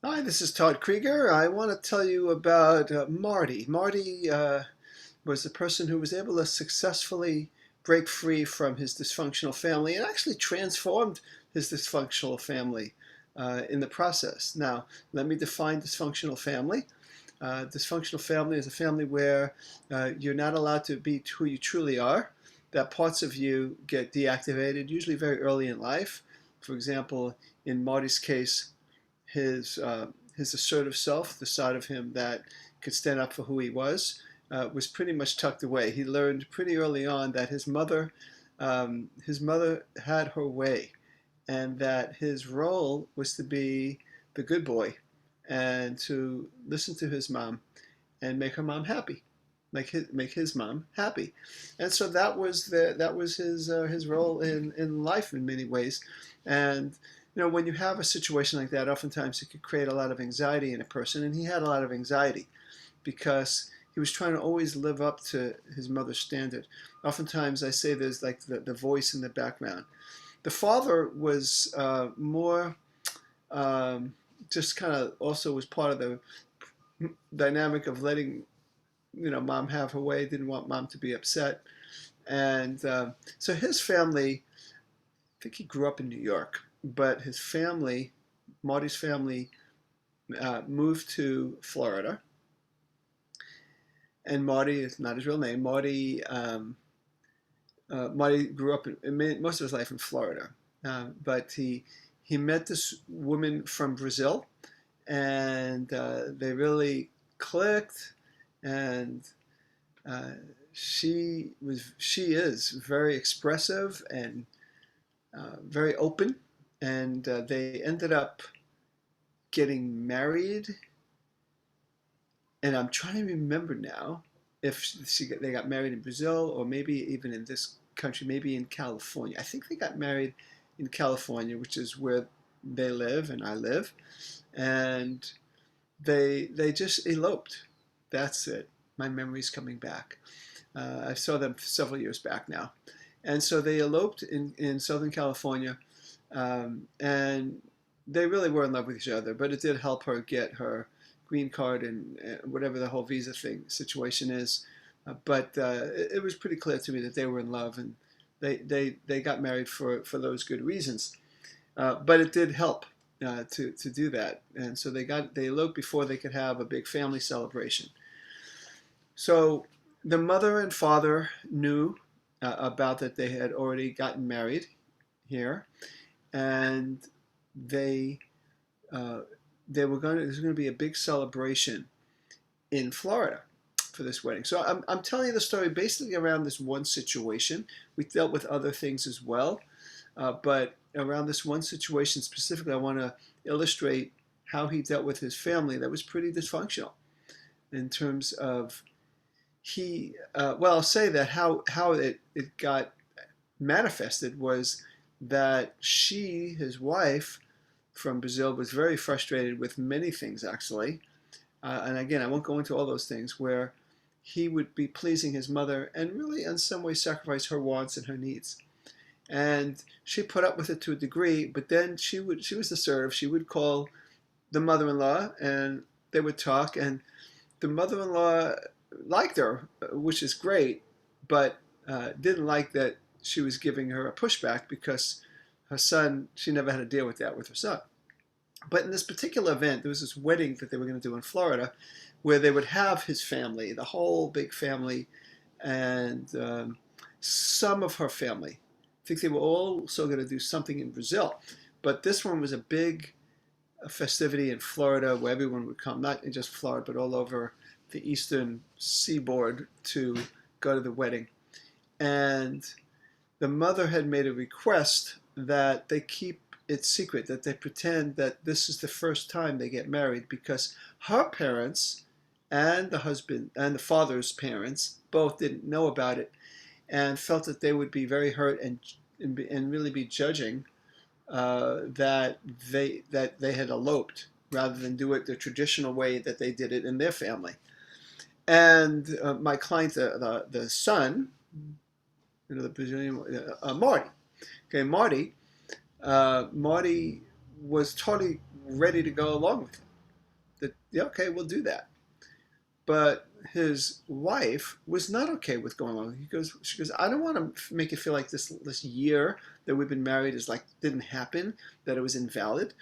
Hi, this is Todd Creager. I want to tell you about Marty. Marty was the person who was able to successfully break free from his dysfunctional family and actually transformed his dysfunctional family in the process. Now, let me define dysfunctional family. Dysfunctional family is a family where you're not allowed to be who you truly are, that parts of you get deactivated, usually very early in life. For example, in Marty's case, his assertive self, the side of him that could stand up for who he was pretty much tucked away. He learned pretty early on that his mother had her way, and that his role was to be the good boy and to listen to his mom and make her mom happy, make his mom happy. And so that was his role in life in many ways. And when you have a situation like that, oftentimes it could create a lot of anxiety in a person, and he had a lot of anxiety because he was trying to always live up to his mother's standard. Oftentimes I say there's like the voice in the background. The father was more just kind of also was part of the dynamic of letting mom have her way, didn't want mom to be upset. And so his family, I think he grew up in New York, but his family, Marty's family, moved to Florida. And Marty is not his real name. Marty grew up most of his life in Florida, but he met this woman from Brazil, and they really clicked. And she is very expressive and very open, and they ended up getting married. And I'm trying to remember now if they got married in Brazil or maybe even in this country, maybe in California. I think they got married in California, which is where they live and I live, and they just eloped. That's it. My memory's coming back. I saw them several years back now, and so they eloped in Southern California, and they really were in love with each other. But it did help her get her green card and whatever the whole visa thing situation is. But it was pretty clear to me that they were in love, and they got married for those good reasons. But it did help to do that, and so they eloped before they could have a big family celebration. So the mother and father knew about that they had already gotten married here, and they uh, there's going to be a big celebration in Florida for this wedding. So I'm telling you the story basically around this one situation. We dealt with other things as well, but around this one situation specifically, I want to illustrate how he dealt with his family that was pretty dysfunctional in terms of well, I'll say that how it got manifested was that his wife from Brazil, was very frustrated with many things actually. And again, I won't go into all those things where he would be pleasing his mother and really in some way sacrifice her wants and her needs. And she put up with it to a degree, but then she was assertive. She would call the mother-in-law and they would talk, and the mother-in-law liked her, which is great, but didn't like that she was giving her a pushback because her son, she never had to deal with that with her son. But in this particular event, there was this wedding that they were going to do in Florida where they would have his family, the whole big family, and some of her family. I think they were also going to do something in Brazil. But this one was a big festivity in Florida where everyone would come, not in just Florida, but all over the eastern seaboard to go to the wedding. And the mother had made a request that they keep it secret, that they pretend that this is the first time they get married, because her parents and the husband and the father's parents both didn't know about it and felt that they would be very hurt and really be judging that they had eloped rather than do it the traditional way that they did it in their family. And my client, the son, the Brazilian, Marty. Okay, Marty was totally ready to go along with it. that, yeah, okay, we'll do that. But his wife was not okay with going along. She goes, I don't want to make it feel like this year that we've been married is like didn't happen, that it was invalid.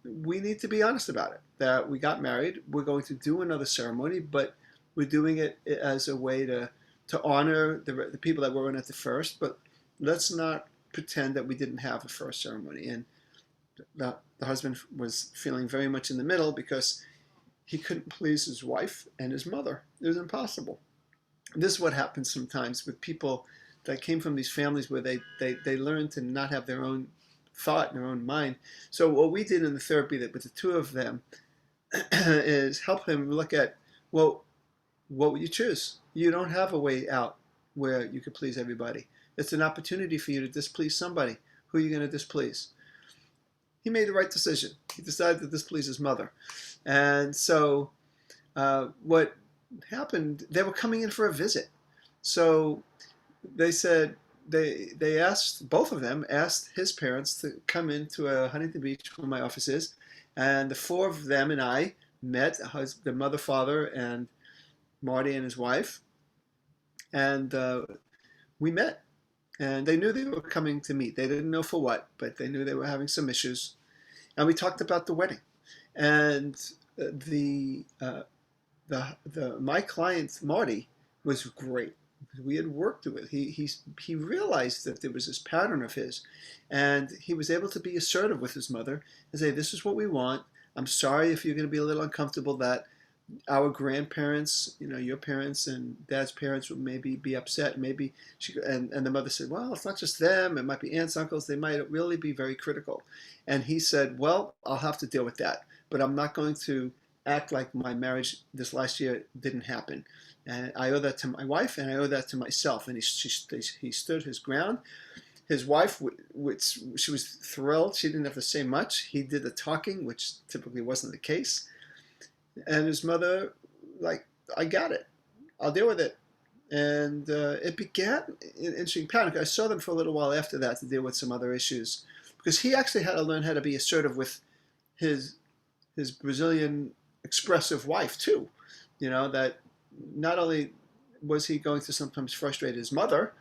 We need to be honest about it. That we got married. We're going to do another ceremony, but we're doing it as a way to honor the people that weren't at the first. But let's not pretend that we didn't have a first ceremony. And the husband was feeling very much in the middle because he couldn't please his wife and his mother. It was impossible. And this is what happens sometimes with people that came from these families where they learn to not have their own thought and their own mind. So what we did in the therapy that with the two of them is help him look at, well, what would you choose? You don't have a way out where you could please everybody. It's an opportunity for you to displease somebody. Who are you going to displease? He made the right decision. He decided to displease his mother. And so what happened, they were coming in for a visit. So they said, they asked, both of them asked his parents to come into Huntington Beach where my office is. And the four of them and I met, the mother, father, and Marty and his wife. And we met. And they knew they were coming to meet. They didn't know for what, but they knew they were having some issues. And we talked about the wedding. And my client Marty was great. We had worked with it. He realized that there was this pattern of his, and he was able to be assertive with his mother and say, "This is what we want. I'm sorry if you're going to be a little uncomfortable that our grandparents, your parents and dad's parents would maybe be upset. Maybe and the mother said, well, it's not just them. It might be aunts, uncles. They might really be very critical." And he said, well, I'll have to deal with that, but I'm not going to act like my marriage this last year didn't happen. And I owe that to my wife, and I owe that to myself. And he stood his ground. His wife, which she was thrilled. She didn't have to say much. He did the talking, which typically wasn't the case. And his mother, like, I got it. I'll deal with it. And it began an interesting pattern. I saw them for a little while after that to deal with some other issues. Because he actually had to learn how to be assertive with his Brazilian expressive wife, too. That not only was he going to sometimes frustrate his mother,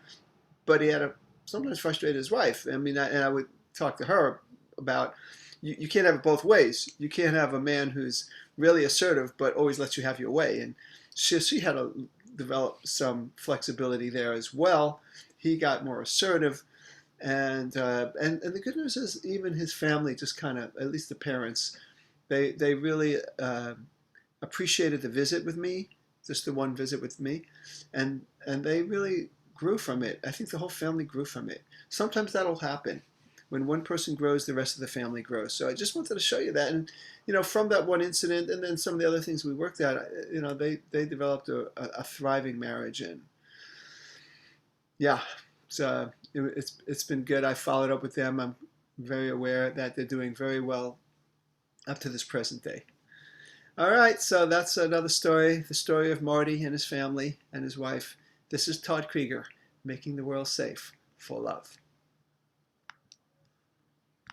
but he had to sometimes frustrate his wife. I mean, I would talk to her about, you can't have it both ways. You can't have a man who's really assertive but always lets you have your way. And she had to develop some flexibility there as well. He got more assertive. And the good news is even his family just kind of, at least the parents, they really appreciated the visit with me, just the one visit with me, and they really grew from it. I think the whole family grew from it. Sometimes that'll happen. When one person grows, the rest of the family grows. So I just wanted to show you that. And, from that one incident and then some of the other things we worked at, they developed a thriving marriage. And yeah, it's been good. I followed up with them. I'm very aware that they're doing very well up to this present day. All right, so that's another story, the story of Marty and his family and his wife. This is Todd Creager, making the world safe for love.